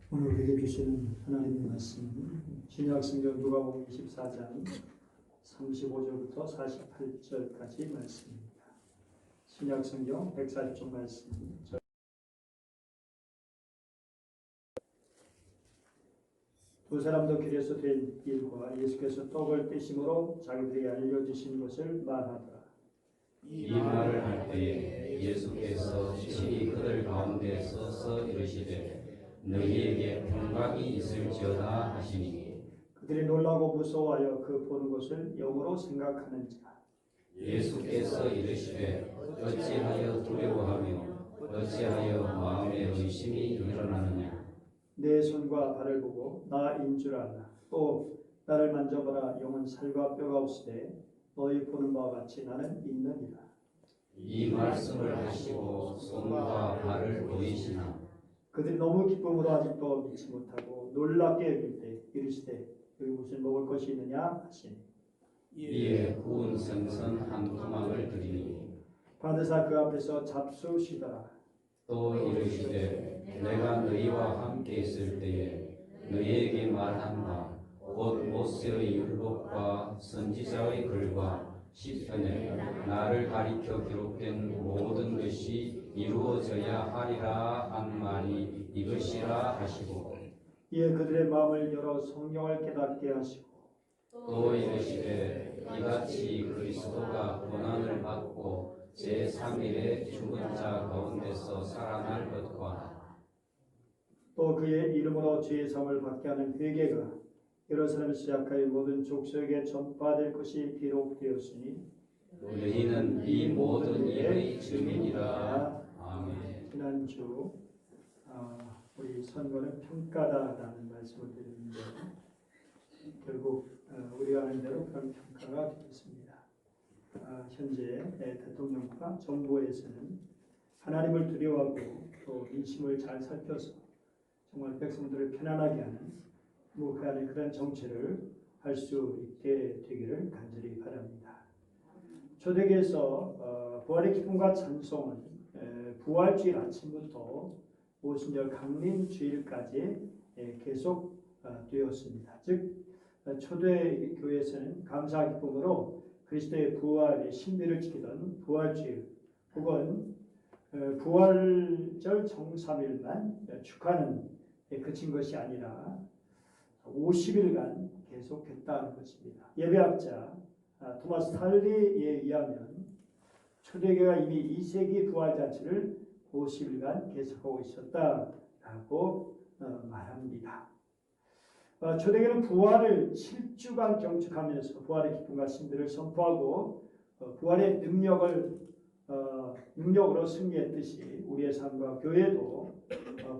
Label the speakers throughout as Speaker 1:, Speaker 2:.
Speaker 1: 오늘 우리에게 주시는 하나님의 말씀은 신약성경 누가복음 24장 35절부터 48절까지 말씀입니다. 신약성경 140쪽 말씀. 두 사람도 길에서 된 일과 예수께서 떡을 떼심으로 자기들에게 알려주신 것을 말하더라.
Speaker 2: 이 말을 할 때에 예수께서 친히 그들 가운데 서서 이르시되 너희에게 평강이 있을지어다 하시니
Speaker 1: 그들이 놀라고 무서워하여 그 보는 것을 영으로 생각하는지라.
Speaker 2: 예수께서 이르시되 어찌하여 두려워하며 어찌하여 마음에 의심이 일어나느냐.
Speaker 1: 내 손과 발을 보고 나인 줄 알라. 또 나를 만져보라. 영은 살과 뼈가 없으되 너희 보는 바와 같이 나는 있느니라.
Speaker 2: 이 말씀을 하시고 손과 발을 보이시나
Speaker 1: 그들이 너무 기쁨으로 아직도 믿지 못하고 놀랍게 여길 때 이르시되 여기 무슨 먹을 것이 있느냐 하시니
Speaker 2: 이에 구운 생선 한 토막을 드리니
Speaker 1: 받으사 그 앞에서 잡수시더라.
Speaker 2: 또 이르시되 내가 너희와 함께 있을 때에 너희에게 말한 바 곧 모세의 율법과 선지자의 글과 시편에 나를 가리켜 기록된 모든 것이 이루어져야 하리라 한 말이 이것이라 하시고
Speaker 1: 이에 그들의 마음을 열어 성경을 깨닫게 하시고
Speaker 2: 또 이르시되 이같이 그리스도가 고난을 받고 제3일에 죽은 자 가운데서 살아날 것과
Speaker 1: 또 그의 이름으로 죄의 사함을 받게 하는 회개가 여러 사람을 시작하여 모든 족속에게 전파될 것이 기록되었으니
Speaker 2: 너희는 이 모든 일의 증인이라. 아멘.
Speaker 1: 지난주 우리 선거는 평가다라는 말씀을 드렸는데 결국 우리가 아는 대로 그런 평가가 되겠습니다. 현재 대통령과 정부에서는 하나님을 두려워하고 또 민심을 잘 살펴서 정말 백성들을 편안하게 하는 묵묵한 그런 정치를 할 수 있게 되기를 간절히 바랍니다. 초대교회에서 부활의 기쁨과 찬송은 부활주일 아침부터 오순절 강림주일까지 계속 되었습니다. 즉 초대교회에서는 감사 기쁨으로 그리스도의 부활의 신비를 지키던 부활주일 혹은 부활절 정삼일만 축하는 그친 것이 아니라 50일간 계속했다는 것입니다. 예배학자 토마스 탈리에 의하면 초대교회가 이미 2세기 부활잔치를 50일간 계속하고 있었다라고 말합니다. 초대교회는 부활을 7주간 경축하면서 부활의 기쁨과 신비를 선포하고 부활의 능력으로 승리했듯이 우리의 삶과 교회도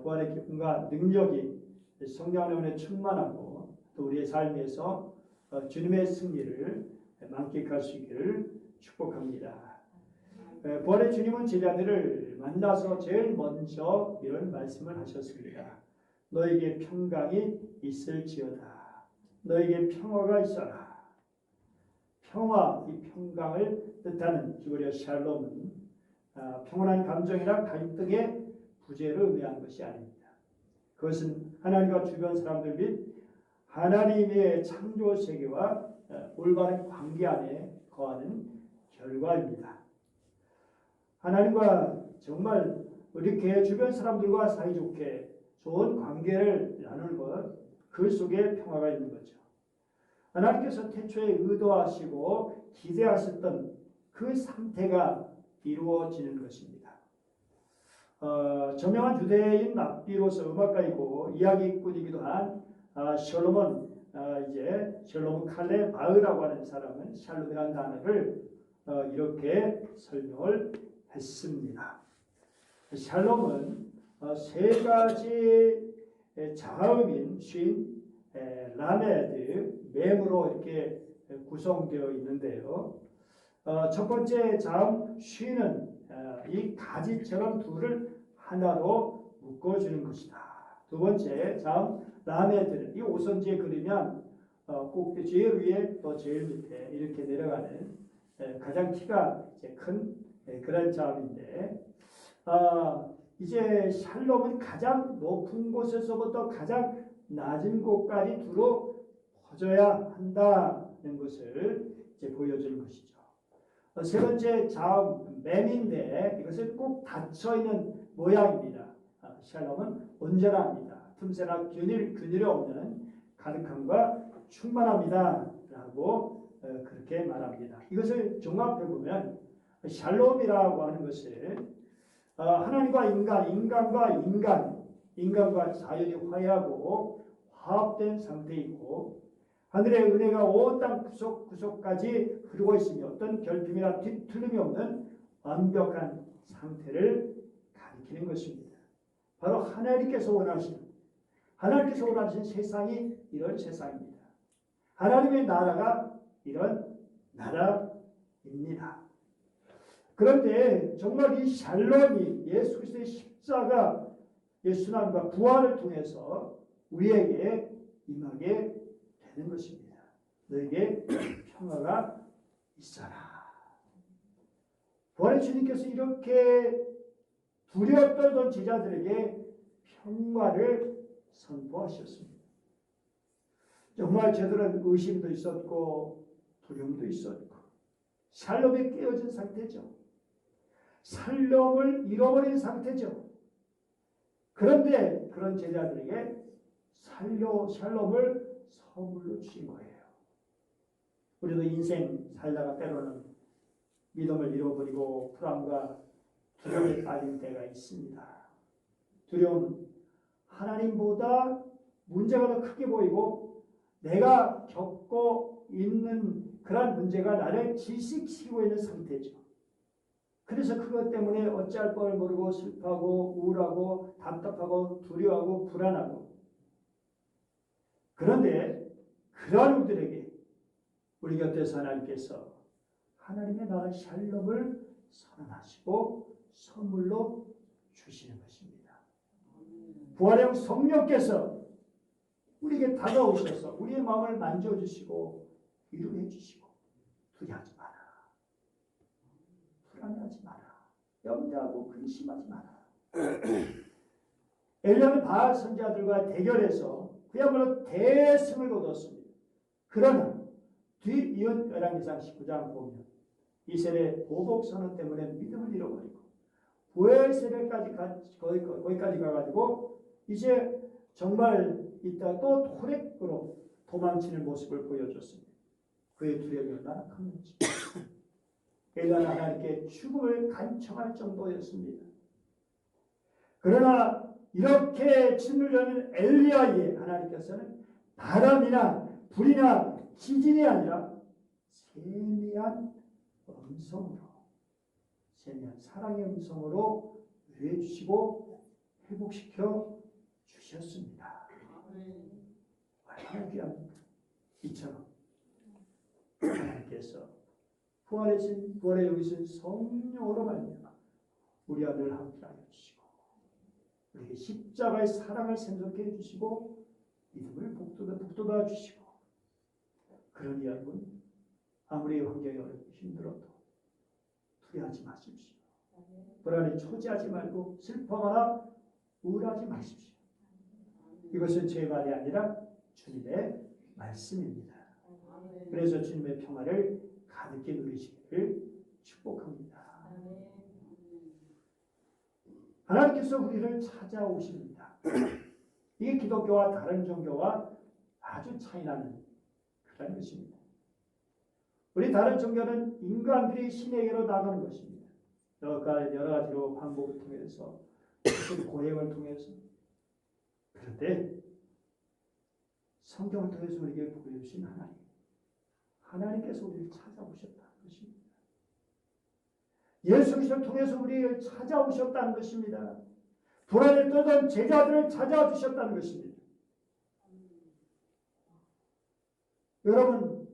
Speaker 1: 부활의 기쁨과 능력이 성령의 은혜에 충만하고 또 우리의 삶에서 주님의 승리를 만끽할 수 있기를 축복합니다. 부활의 주님은 제자들을 만나서 제일 먼저 이런 말씀을 하셨습니다. 너에게 평강이 있을지어다. 너에게 평화가 있어라. 평화, 이 평강을 뜻하는 히브리어 샬롬은 평온한 감정이나 갈등의 부재를 의미하는 것이 아닙니다. 그것은 하나님과 주변 사람들 및 하나님의 창조 세계와 올바른 관계 안에 거하는 결과입니다. 하나님과 정말 이렇게 주변 사람들과 사이좋게 좋은 관계를 나누는 것, 그 속에 평화가 있는 거죠. 하나님께서 태초에 의도하시고 기대하셨던 그 상태가 이루어지는 것입니다. 저명한 유대인 랍비로서 음악가이고 이야기꾼이기도 한 셜롬은 칼레 바흐라고 하는 사람은 샬롬이라는 단어를 이렇게 설명을 했습니다. 샬롬은 세 가지 자음인 쉰, 라메드, mem으로 이렇게 구성되어 있는데요. 첫 번째 자음 쉰은 이 가지처럼 둘을 하나로 묶어주는 것이다. 두 번째 자음 라메드는 이 오선지에 그리면 꼭 제일 위에 또 제일 밑에 이렇게 내려가는 가장 키가 큰 그런 자음인데 이제 샬롬은 가장 높은 곳에서부터 가장 낮은 곳까지 두루 퍼져야 한다는 것을 이제 보여주는 것이죠. 세 번째 맴인데 이것은 꼭 닫혀 있는 모양입니다. 샬롬은 온전합니다. 틈새나 균일이 없는 가득함과 충만합니다. 라고 그렇게 말합니다. 이것을 종합해 보면 샬롬이라고 하는 것은 하나님과 인간과 자연이 화해하고 화합된 상태이고 하늘의 은혜가 온 땅 구석구석까지 흐르고 있으며 어떤 결핍이나 뒤틀림이 없는 완벽한 상태를 가리키는 것입니다. 바로 하나님께서 원하시는 세상이 이런 세상입니다. 하나님의 나라가 이런 나라입니다. 그런데 정말 이 샬롬이 예수 그리스도의 십자가 예수님과 부활을 통해서 우리에게 임하게 되는 것입니다. 너에게 평화가 있어라. 부활의 주님께서 이렇게 두려워 떨던 제자들에게 평화를 선포하셨습니다. 정말 저들은 의심도 있었고 두려움도 있었고 샬롬에 깨어진 상태죠. 샬롬을 잃어버린 상태죠. 그런데 그런 제자들에게 샬롬을 선물로 주신 거예요. 우리도 인생 살다가 때로는 믿음을 잃어버리고 불안과 두려움에 빠질 때가 있습니다. 두려움, 하나님보다 문제가 더 크게 보이고 내가 겪고 있는 그런 문제가 나를 질식시키고 있는 상태죠. 그래서 그것 때문에 어찌할 바를 모르고 슬퍼하고 우울하고 답답하고 두려워하고 불안하고 그런데 그런 우리들에게 우리 곁에서 하나님께서 하나님의 나라 샬롬을 선언하시고 선물로 주시는 것입니다. 부활의 성령께서 우리에게 다가오셔서 우리의 마음을 만져주시고 위로해 주시고 두려워하지 마라. 불안해하지 마라. 염려하고 근심하지 마라. 엘리야는 바알 선지자들과 대결해서 그야말로 대승을 거뒀습니다. 그러나 뒤이은 열왕기상 19장 보면 이스라엘의 보복 선언 때문에 믿음을 잃어버리고 부엘 세력까지 거기까지 가가지고 이제 정말 이따 또 토렉으로 도망치는 모습을 보여줬습니다. 그의 두려움이 얼마나 컸는지. 엘리야는 하나님께 죽음을 간청할 정도였습니다. 그러나 이렇게 짓누르는 엘리야에 하나님께서는 바람이나 불이나 지진이 아니라 세미한 사랑의 음성으로 위로해 주시고 회복시켜 주셨습니다. 얼마나 귀합니까? 이처럼 하나님께서 부활의 여기신 성령으로 말미암아 우리와 늘 함께하여 주시고 우리에게 십자가의 사랑을 생성케 해주시고 믿음을 북돋아 주시고 그러니 여러분 아무리 환경이 어렵고 힘들어도 두려워하지 마십시오. 불안에 초지하지 말고 슬퍼하거나 우울하지 마십시오. 이것은 제 말이 아니라 주님의 말씀입니다. 그래서 주님의 평화를 가득히 누리시기를 축복합니다. 하나님께서 우리를 찾아오십니다. 이게 기독교와 다른 종교와 아주 차이나는 그런 것입니다. 우리 다른 종교는 인간들이 신에게로 나가는 것입니다. 여러 가지로 방법을 통해서 고행을 통해서 그런데 성경을 통해서 우리에게 보여주신 하나님께서 우리를 찾아오셨다는 것입니다. 예수 그리스도를 통해서 우리를 찾아오셨다는 것입니다. 불안에 떨던 제자들을 찾아주셨다는 것입니다. 여러분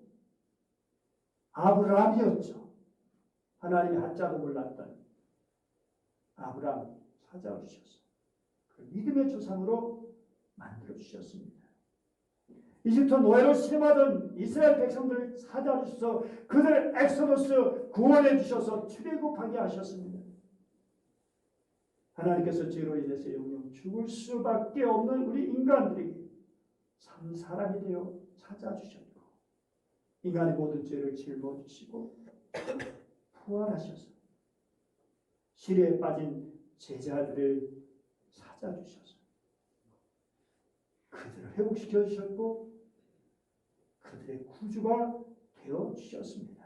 Speaker 1: 아브라함이었죠. 하나님의 한자도 몰랐던 아브라함 찾아주셔서 그 믿음의 조상으로 만들어주셨습니다. 이집트 노예로 신음하던 이스라엘 백성들을 찾아주셔서 그들을 엑소더스 구원해 주셔서 출애굽하게 하셨습니다. 하나님께서 죄로 인해서 영영 죽을 수밖에 없는 우리 인간들에게 참 사람이 되어 찾아주셨고 인간의 모든 죄를 짊어지시고 부활하셔서 시리에 빠진 제자들을 찾아주셔서 그들을 회복시켜 주셨고 그들의 구주가 되어 주셨습니다.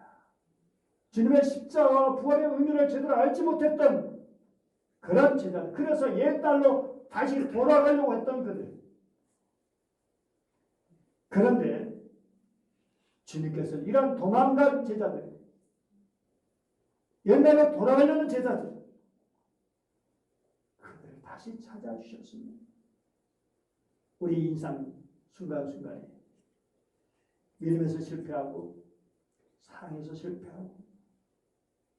Speaker 1: 주님의 십자가와 부활의 의미를 제대로 알지 못했던 그런 제자들, 그래서 옛 딸로 다시 돌아가려고 했던 그들. 그런데 주님께서는 이런 도망간 제자들, 옛날로 돌아가려는 제자들, 그들을 다시 찾아주셨습니다. 우리 인생 순간순간에 믿음에서 실패하고 사랑에서 실패하고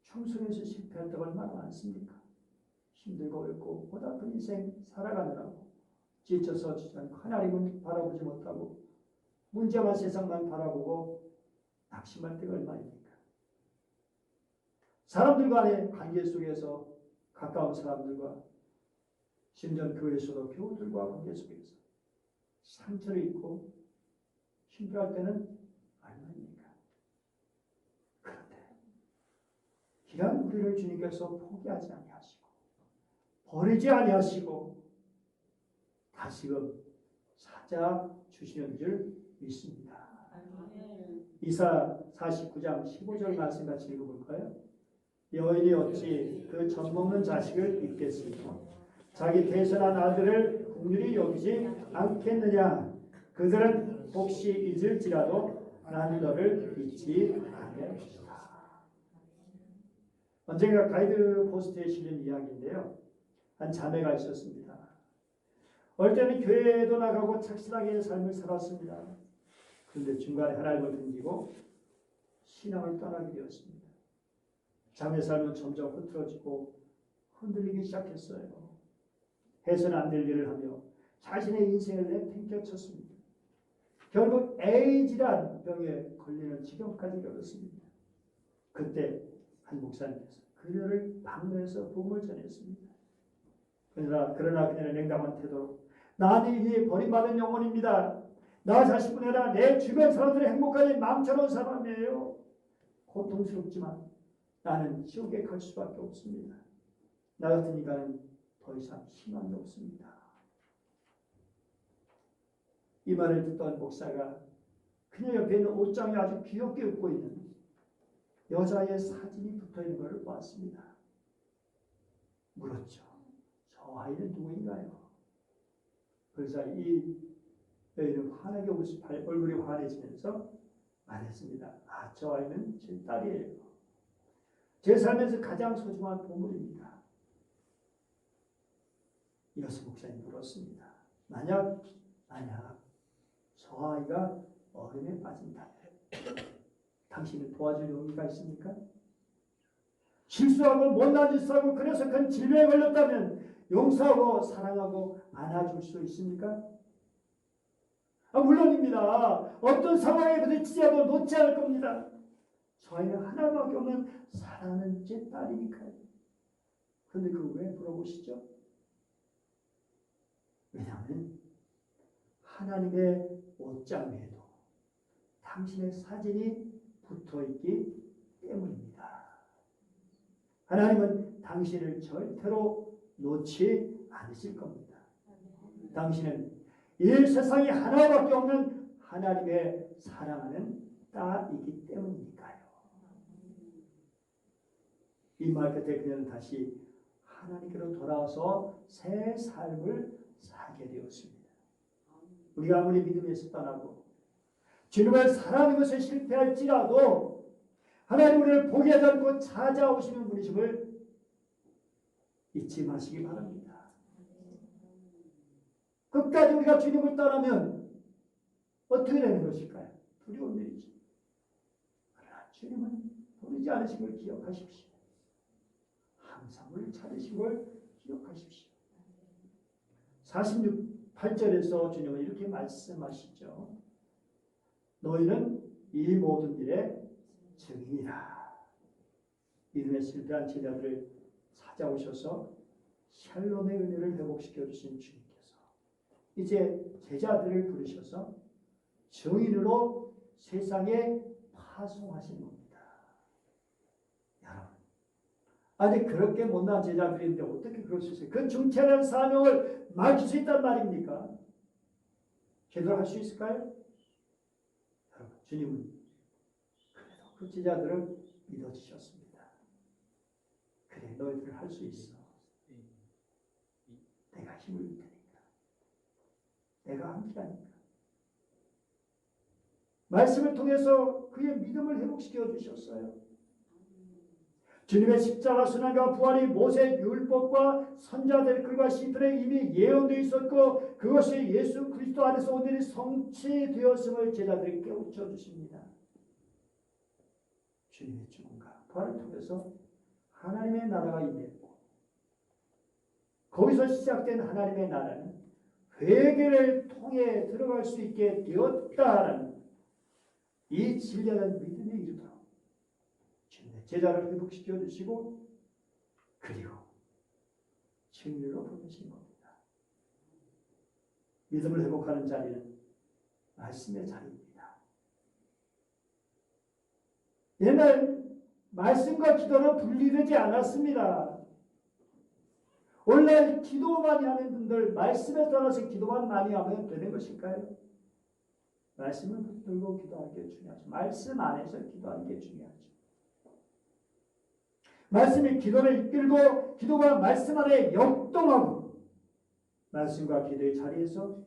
Speaker 1: 충성에서 실패할 때가 얼마나 많습니까? 힘들고 어렵고 고달픈 인생 살아가느라고 지쳐서 하나님은 바라보지 못하고 문제만 세상만 바라보고 낙심할 때가 얼마입니까? 사람들과의 관계 속에서 가까운 사람들과 심지어 교회에서도 교우들과 관계 속에서 상처를 입고 힘들어할 때는 얼마입니까? 그런데 이런 우리를 주님께서 포기하지 아니하시고 버리지 아니하시고 다시금 찾아주시는 줄 믿습니다. 이사 49장 15절 말씀 같이 읽어볼까요? 여인이 어찌 그 젖먹는 자식을 잊겠으며 자기 태선한 아들을 긍휼히 여기지 않겠느냐. 그들은 혹시 잊을지라도 나는 너를 잊지 않을 것이다. 언젠가 가이드 포스트에 실린 이야기인데요. 한 자매가 있었습니다. 어릴 때는 교회에도 나가고 착실하게 삶을 살았습니다. 그런데 중간에 하나님을 등지고 신앙을 떠나게 되었습니다. 자매 삶은 점점 흐트러지고 흔들리기 시작했어요. 해서는 안 될 일을 하며 자신의 인생을 내팽개쳤습니다. 결국 에이즈란 병에 걸리는 지경까지 이르렀습니다. 그때 한 목사님께서 그녀를 방문해서 복음을 전했습니다. 그러나 그녀는 냉담한 태도로 나는 이미 버림받은 영혼입니다. 나 자신뿐 아니라 내 주변 사람들의 행복까지 망쳐놓은 사람이에요. 고통스럽지만 나는 지옥에 갈 수밖에 없습니다. 나 같은 인간은 더 이상 희망이 없습니다. 이 말을 듣던 목사가 그녀 옆에 있는 옷장에 아주 귀엽게 웃고 있는 여자의 사진이 붙어있는 것을 보았습니다. 물었죠. 저 아이는 누구인가요? 그래서 이 여인은 환하게 얼굴이 환해지면서 말했습니다. 아, 저 아이는 제 딸이에요. 제 삶에서 가장 소중한 보물입니다. 이어서 목사님 물었습니다. 만약 저 아이가 어둠에 빠진다. 당신을 도와줄 용의가 있습니까? 실수하고 못난 짓을 하고 그래서 큰 질병에 걸렸다면 용서하고 사랑하고 안아줄 수 있습니까? 물론입니다. 어떤 상황에 부딪히자도 놓지 않을 겁니다. 저 아이는 하나밖에 없는 사랑하는 제 딸이니까요. 그런데 그걸 왜 물어보시죠? 왜냐하면 하나님의 옷장에도 당신의 사진이 붙어있기 때문입니다. 하나님은 당신을 절대로 놓지 않으실 겁니다. 당신은 이 세상에 하나밖에 없는 하나님의 사랑하는 딸이기 때문이니까요. 이 말 끝에 그녀는 다시 하나님께로 돌아와서 새 삶을 살게 되었습니다. 우리가 아무리 믿음에서 떠나고 주님을 사랑하는 것에 실패할지라도 하나님 우리를 포기하지 않고 찾아오시는 분이심을 잊지 마시기 바랍니다. 끝까지 우리가 주님을 떠나면 어떻게 되는 것일까요? 두려운 일이죠. 그러나 주님은 버리지 않으신 걸 기억하십시오. 항상 우리를 찾으신 걸 기억하십시오. 46~8절에서 주님은 이렇게 말씀하시죠. 너희는 이 모든 일에 증인이라. 믿음에 실패한 제자들을 찾아오셔서 샬롬의 은혜를 회복시켜 주신 주님께서 이제 제자들을 부르셔서 증인으로 세상에 파송하신 겁니다. 여러분, 아직 그렇게 못난 제자들인데 어떻게 그럴 수 있어요? 그 중차라는 사명을 맡길 수 있단 말입니까? 기도할 수 있을까요? 여러분, 주님은 그래도 그 제자들을 믿어주셨습니다. 그래, 너희들 할 수 있어. 내가 힘을 줄 테니까. 내가 함께하니까. 말씀을 통해서 그의 믿음을 회복시켜 주셨어요. 주님의 십자가 순환과 부활이 모세 율법과 선자들 글과 시편에 이미 예언되어 있었고 그것이 예수 그리스도 안에서 온전히 성취되었음을 제자들이 깨우쳐 주십니다. 주님의 죽음과 부활을 통해서 하나님의 나라가 임했고 거기서 시작된 하나님의 나라는 회개를 통해 들어갈 수 있게 되었다라는 이 진리한 믿음에 이르도록 주님의 제자를 회복시켜 주시고 그리고 진리로 보내신 겁니다. 믿음을 회복하는 자리는 말씀의 자리입니다. 옛날 말씀과 기도는 분리되지 않았습니다. 오늘날 기도 많이 하는 분들 말씀에 따라서 기도만 많이 하면 되는 것일까요? 말씀을 붙들고 기도하는 게 중요하죠. 말씀 안에서 기도하는 게 중요하죠. 말씀이 기도를 이끌고 기도가 말씀 안에 역동하고 말씀과 기도의 자리에서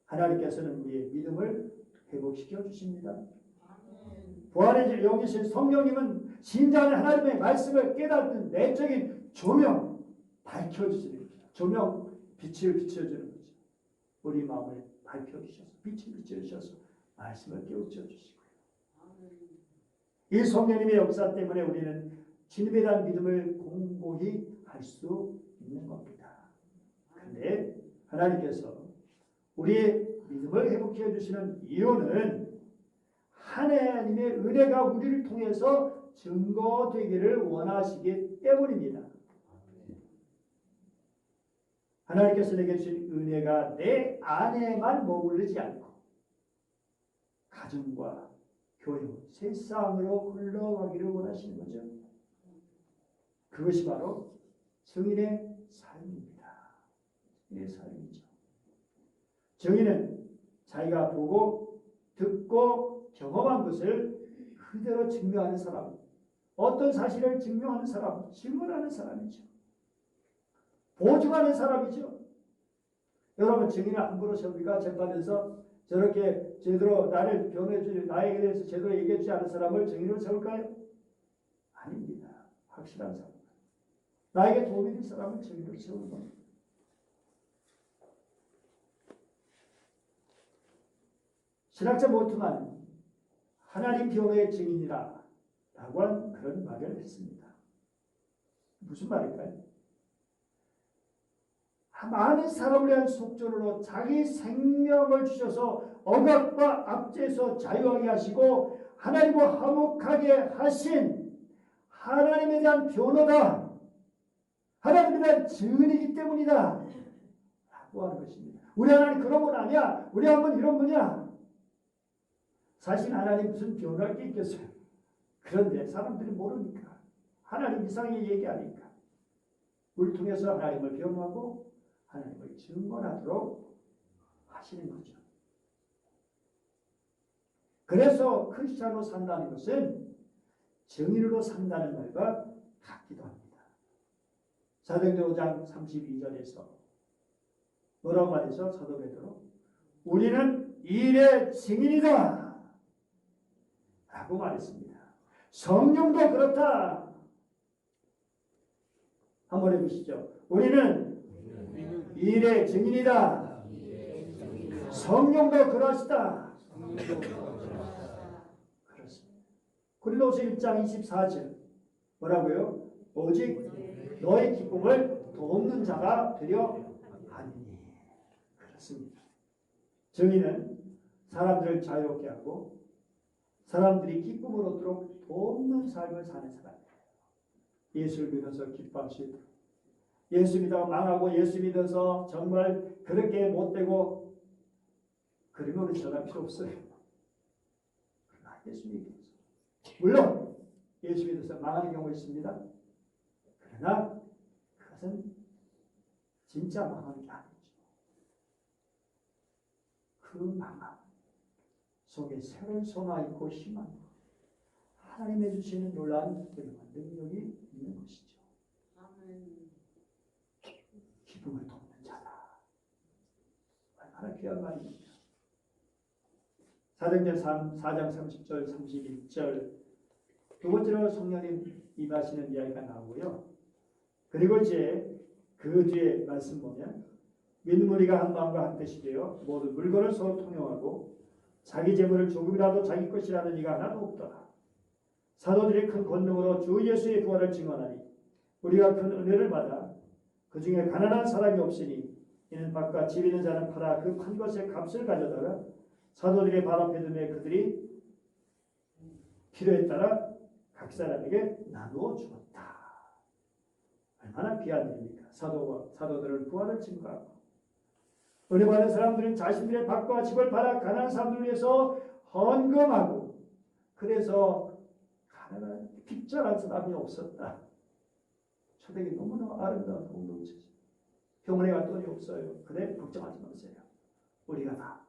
Speaker 1: 하나님께서는 우리의 믿음을 회복시켜 주십니다. 부활의 여기신 성령님은 심장에 하나님의 말씀을 깨닫는 내적인 조명 밝혀주시는 거죠. 조명 빛을 비춰주는 거죠. 우리 마음을 밝혀주셔서 빛을 비춰주셔서 말씀을 깨우쳐 주시고요. 이 성령님의 역사 때문에 우리는 주님에 대한 믿음을 공고히 할 수 있는 겁니다. 그런데 하나님께서 우리의 믿음을 회복해 주시는 이유는 하나님의 은혜가 우리를 통해서 증거되기를 원하시기 때문입니다. 하나님께서 내게 주신 은혜가 내 안에만 머무르지 않고 가정과 교회, 세상으로 흘러가기를 원하시는 거죠. 그것이 바로 증인의 삶입니다. 증인의 삶이죠. 증인은 자기가 보고 듣고 경험한 것을 그대로 증명하는 사람, 어떤 사실을 증명하는 사람, 증언하는 사람이죠. 보증하는 사람이죠. 여러분 증인을 함부로 세우니까 재판에서 저렇게 제대로 나를 변호해주지 나에게 대해서 제대로 얘기해주지 않은 사람을 증인으로 세울까요? 아닙니다. 확실한 사람. 나에게 도움이 될 사람을 증인으로 세우는 겁니다. 신학자 모트만 하나님 변호의 증인이라 라고 한 그런 말을 했습니다. 무슨 말일까요? 많은 사람을 위한 속전으로 자기 생명을 주셔서 억압과 압제에서 자유하게 하시고 하나님과 화목하게 하신 하나님에 대한 변호다. 하나님에 대한 증인이기 때문이다. 라고 하는 것입니다. 우리 하나님 그런 분 아니야. 우리 한번 이런 분이야. 사실 하나님 무슨 변호할 게 있겠어요. 그런데 사람들이 모르니까 하나님 이상하게 얘기하니까 우리 통해서 하나님을 변호하고 하나님을 증언하도록 하시는 거죠. 그래서 크리스찬으로 산다는 것은 증인으로 산다는 말과 같기도 합니다. 사도행전 5장 32절에서 뭐라고 말해서 사도 베드로 우리는 이 일의 증인이다 라고 말했습니다. 성령도 그렇다. 한번 해보시죠. 우리는 이 일의 증인이다. 성령도 그러시다. 그렇습니다. 고린도서 1장 24절 뭐라고요? 오직 너의 기쁨을 돕는 자가 되려 하느니. 그렇습니다. 증인은 사람들을 자유롭게 하고 사람들이 기쁨을 얻도록 돕는 삶을 사는 사람이에요. 예수를 믿어서 기뻐할 수 있도록, 예수 믿다가 망하고 예수 믿어서 정말 그렇게 못되고 그런 거는 전할 필요 없어요. 그러나 예수 믿어서 물론 예수 믿어서 망하는 경우 있습니다. 그러나 그것은 진짜 망하는 게 아니죠. 그 망함 속에 새로운 소망 있고 희망, 하나님의 주시는 놀라운 능력이 있는 것이죠. 기쁨을 돕는 자다. 얼마나 귀한 말입니다. 사도행전 4장 30절 31절 두 번째로 성령님 임하시는 이야기가 나오고요. 그리고 이제 그 뒤에 말씀 보면 믿는 무리가 한 마음과 한 뜻이 되어 모두 물건을 서로 통용하고 자기 재물을 조금이라도 자기 것이라는 이가 하나도 없더라. 사도들의 큰 권능으로 주 예수의 부활을 증언하니 우리가 큰 은혜를 받아 그 중에 가난한 사람이 없으니 이는 밭과 집 있는 자는 팔아 그 판 것의 값을 가져다가 사도들의 발 앞에 두매 그들이 필요에 따라 각 사람에게 나누어 주었다. 얼마나 귀한 일입니까? 사도들은 부활을 증거하고 은혜 받은 사람들은 자신들의 밭과 집을 팔아 가난한 사람들을 위해서 헌금하고 그래서 가난한 빚자란 사람이 없었다. 초대기 너무나 아름다운 공동체죠. 병원에 갈 돈이 없어요. 그래 걱정하지 마세요. 우리가 다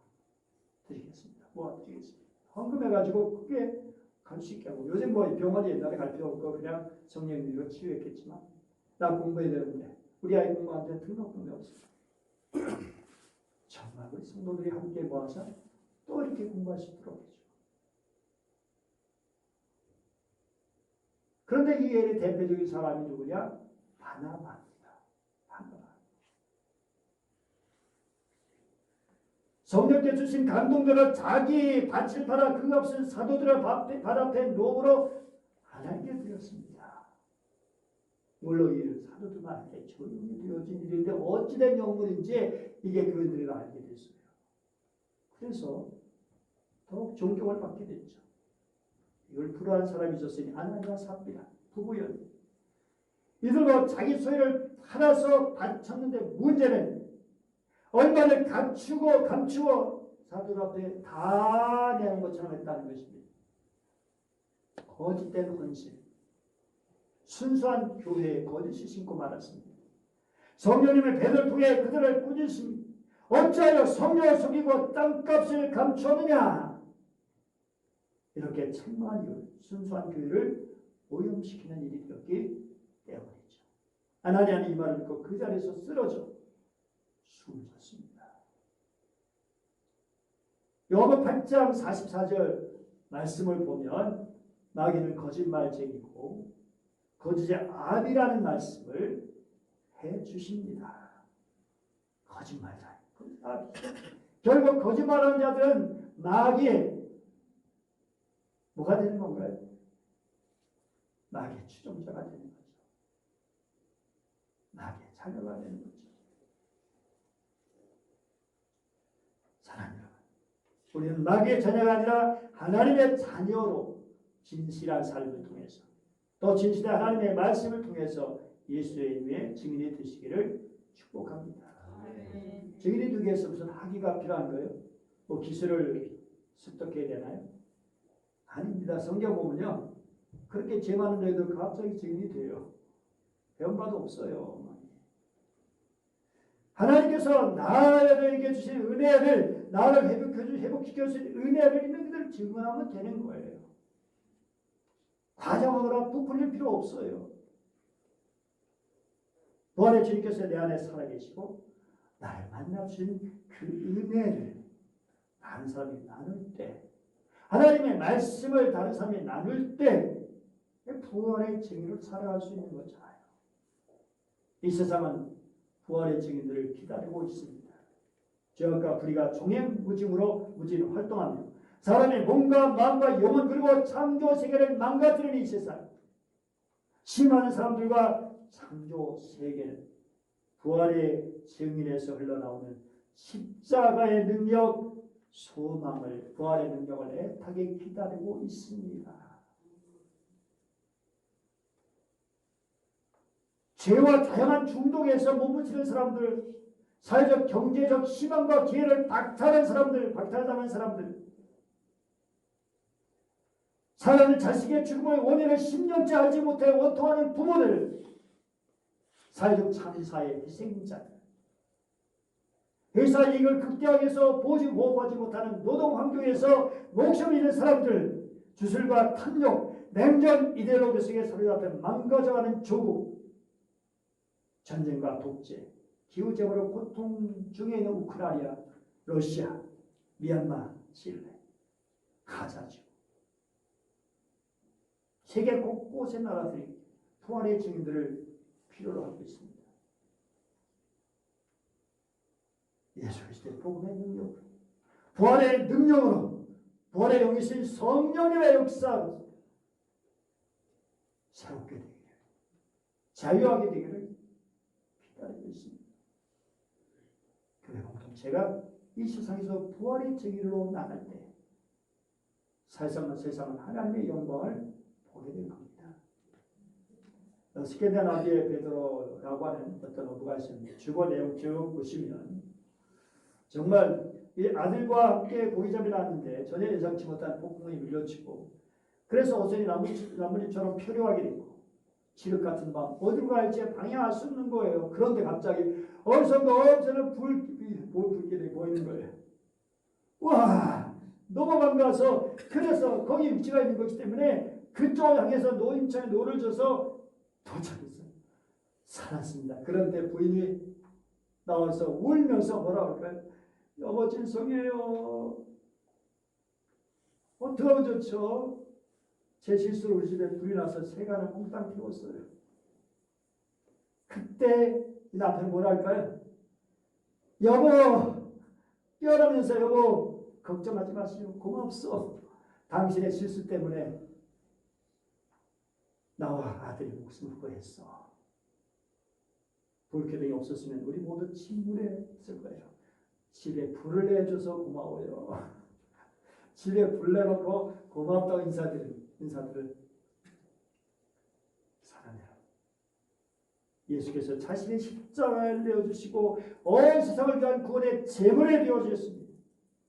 Speaker 1: 드리겠습니다. 모아드리겠습니다. 헌금해가지고 그게 갈 수 있게 하고 요즘 뭐 병원에 옛날에 갈 필요 없고 그냥 성령님으로 치유했겠지만 나 공부해야 되는데 우리 아이 공부하는데 등록금이 없어요. 정말 우리 성도들이 함께 모아서 또 이렇게 공부할 수 있도록 해줘. 그런데 이 예의 대표적인 사람이 누구냐? 바나바입니다. 바나바. 성령께 주신 감동들을 자기 밭을 팔아 그 값을 사도들의 발 앞에 노으로 하나님께 드렸습니다. 물론 이 사도들만한테 조용히 되어진 일인데 어찌된 영물인지 이게 그들이 알게 됐어요. 그래서 더욱 존경을 받게 됐죠. 이걸 불화한 사람이 있었으니 아나니아 삽비라 부부연 이들도 자기 소유를 팔아서 바쳤는데 문제는 얼마를 감추어 사도들 앞에 다 내는 것처럼 했다는 것입니다. 거짓된 헌신, 순수한 교회에 거짓을 신고 말았습니다. 성령님의 배를 통해 그들을 꾸짖습니다. 어찌하여 성령을 속이고 땅값을 감추었느냐. 이렇게 천만한 이유, 순수한 교회를 오염시키는 일이 되었기 때문이죠. 아나니아는 이 말을 듣고 그 자리에서 쓰러져 숨졌습니다. 요한복음 8장 44절 말씀을 보면 마귀는 거짓말쟁이고 거짓의 아비라는 말씀을 해주십니다. 거짓말자. 결국 거짓말하는 자들은 마귀의 뭐가 되는 건가요? 마귀의 추종자가 되는 거죠. 마귀의 자녀가 되는 거죠. 사랑하는 여러분, 우리는 마귀의 자녀가 아니라 하나님의 자녀로 진실한 삶을 통해서 또 진실한 하나님의 말씀을 통해서 예수의 이름의 증인이 되시기를 축복합니다. 증인이 되기 위해서 무슨 학위가 필요한 거예요? 뭐 기술을 습득해야 되나요? 아닙니다. 성경 보면요. 그렇게 죄 많은 자들 갑자기 증인이 돼요. 배운 바도 없어요. 하나님께서 나에게 주신 은혜를 나를 회복시켜 주신 은혜를 있는 그들 증언하면 되는 거예요. 과장하거나 부풀릴 필요 없어요. 부활의 주님께서 내 안에 살아계시고 나를 만나주신 그 은혜를 다른 사람이 나눌 때 하나님의 말씀을 다른 사람이 나눌 때 부활의 증인으로 살아갈 수 있는 거잖아요. 이 세상은 부활의 증인들을 기다리고 있습니다. 죄악과 불의가 종횡무진으로 활동하며 사람의 몸과 마음과 영혼 그리고 창조 세계를 망가뜨리는 이 세상 심한 사람들과 창조 세계는 부활의 증인에서 흘러나오는 십자가의 능력 소망을 부활의 능력을 애타게 기다리고 있습니다. 죄와 다양한 중독에서 몸부치는 사람들, 사회적 경제적 희망과 기회를 박탈한 사람들, 박탈당한 사람들, 사랑하는 자식의 죽음의 원인을 10년째 알지 못해 원통하는 부모들, 사회적 참사의 희생자들, 회사 이익을 극대화하기 위해서 보호하지 못하는 노동 환경에서 목숨을 잃는 사람들, 주술과 탐욕, 냉전 이데올로기 속에 사로잡혀 망가져가는 조국, 전쟁과 독재, 기후재해로 고통 중에 있는 우크라이나, 러시아, 미얀마, 칠레, 가자죠. 세계 곳곳의 나라들이 부활의 증인들을 필요로 하고 있습니다. 예수 그리스도의 복음의 능력, 부활의 능력으로 부활의 영이신 성령님의 역사로 새롭게 되기를, 자유하게 되기를 기다리고 있습니다. 교회 공동체가 이 세상에서 부활의 증인으로 나갈 때 세상은 하나님의 영광을 보게 될 겁니다. 스캔디나비아의 베드로라고 하는 어떤 어부가 있습니다. 주거 내용 쭉 보시면 정말 이 아들과 함께 고기잡이 나왔는데 전혀 예상치 못한 폭풍이 밀려치고 그래서 오선이 나뭇잎처럼 표류하게 되고 지륵 같은 밤 어디로 갈지 방향할 수 없는 거예요. 그런데 갑자기 어디선가 엄청난 불길이 보이는 거예요. 와, 너무 반가워서 그래서 거기 육지가 있는 것이기 때문에 그쪽을 향해서 노인창에 노를 져서 도착했어요. 살았습니다. 그런데 부인이 나와서 울면서 뭐라고 할까요? 여보 죄송해요. 어떻게 하면 좋죠? 제 실수로 우리 집에 불이 나서 세간을 몽땅 태웠어요. 그때 이 남편이 뭐라 할까요? 여보, 뛰어나면서 여보 걱정하지 마시오. 고맙소. 당신의 실수 때문에 나와 아들이 목숨을 구했어. 불쾌등이 없었으면 우리 모두 침몰했을 거예요. 집에 불을 내줘서 고마워요. 집에 불 내놓고 고맙다고 인사들을 사랑해요. 예수께서 자신의 십자가를 내어주시고 온 세상을 위한 구원의 제물에 되어주셨습니다.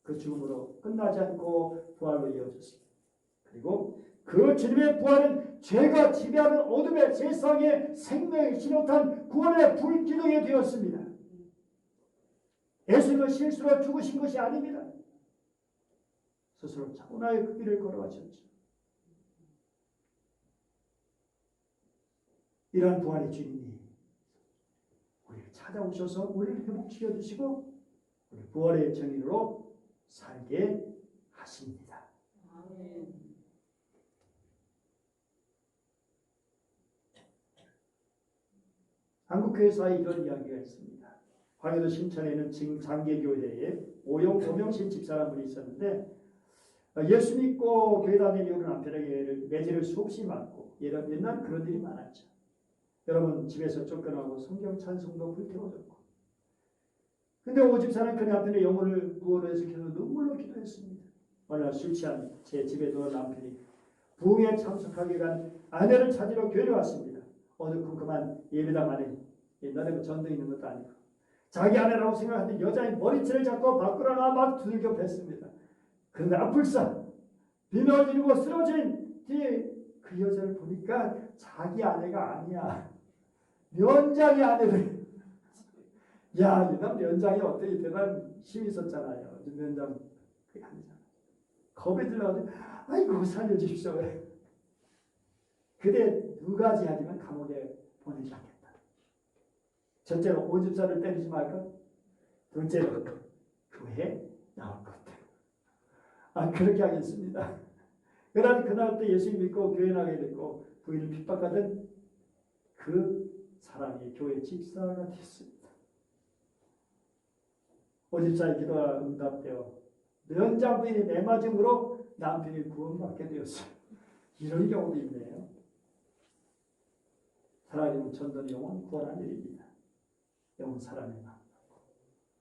Speaker 1: 그 죽음으로 끝나지 않고 부활로 이어졌습니다. 그리고 그 주님의 부활은 죄가 지배하는 어둠의 세상에 생명의 신호탄 구원의 불기둥이 되었습니다. 예수님은 실수로 죽으신 것이 아닙니다. 스스로 차분하게 그 길을 걸어가셨죠. 이러한 부활의 주님이 우리를 찾아오셔서 우리를 회복시켜 주시고 우리 부활의 정인으로 살게 하십니다. 아멘. 한국교회사에 이런 이야기가 있습니다. 광해도 신천에는 지금 장계교회에 오명신 집사라는 분이 있었는데 예수 믿고 교회 다니는 이후로 남편에게 매질을 수없이 맞고 옛날 그런 일이 많았죠. 여러분 집에서 쫓겨나고 성경 찬송도 불태워졌고 근데 오 집사는 그 남편의 영혼을 구원을 해석해서 눈물로 기도했습니다. 어느 날 술 취한 제 집에 들어온 남편이 부흥에 참석하게 간 아내를 찾으러 교회에 왔습니다. 어두컴컴한 예배당 안에 옛날에 뭐 전등 있는 것도 아니고 자기 아내라고 생각하는 여자의 머리채를 잡고 밖으로 나와 막 두들겨 팼습니다. 그런데 아플싸 비명을 지르고 쓰러진 뒤에 그 여자를 보니까 자기 아내가 아니야. 면장의 아내를. 야, 이남 면장이 어떻게 대단한 힘이 있었잖아요. 면장 그게 아니잖아. 겁에 들어가지고 아이고 살려주십시오. 그대 두 가지 하지만 감옥에 보내지 않겠다. 첫째로 오집사를 때리지 말까? 둘째로 교회에 나올 것 같아. 그렇게 하겠습니다. 그날부터 예수 믿고 교회 나가게 됐고 부인을 핍박하던 그 사람이 교회 집사가 됐습니다. 오집사의 기도가 응답되어 면장 부인이 내맞음으로 남편이 구원받게 되었어요. 이런 경우도 있네요. 살아있는 전도는 영원 구원한 일입니다. 영원 사람의 마음.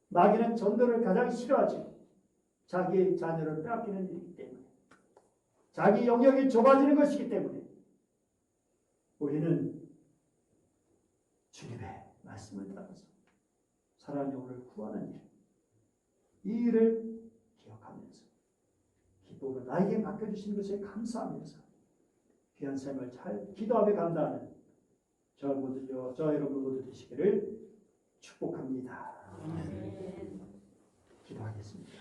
Speaker 1: 마귀는 전도를 가장 싫어하죠. 자기의 자녀를 빼앗기는 일이기 때문에. 자기 영역이 좁아지는 것이기 때문에. 우리는 말씀을 따라서 살아난 영혼을 구하는 일, 이 일을 기억하면서 기쁨으로 나에게 맡겨주신 것에 감사하면서 귀한 삶을 잘 기도하며 감당하는 저 여러분 모두 되시기를 축복합니다. 기도하겠습니다.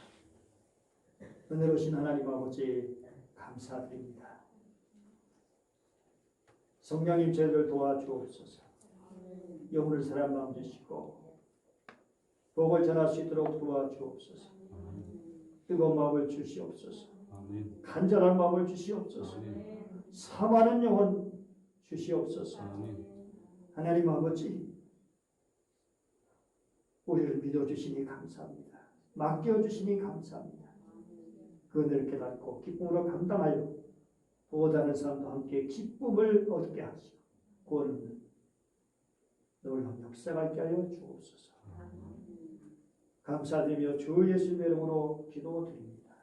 Speaker 1: 은혜로우신 하나님 아버지 감사드립니다. 성령님 저희를 도와주옵소서. 영혼을 사람 마음 주시고 복을 전할 수 있도록 도와주옵소서. 뜨거운 마음을 주시옵소서. 간절한 마음을 주시옵소서. 사모하는 영혼 주시옵소서. 하나님 아버지 우리를 믿어주시니 감사합니다. 맡겨주시니 감사합니다. 그 은혜를 깨닫고 기쁨으로 감당하여 보호하는 사람도 함께 기쁨을 얻게 하시고 구원은 놀라운 역사가 있게 하여 주옵소서. 감사드리며 주 예수님의 이름으로 기도드립니다.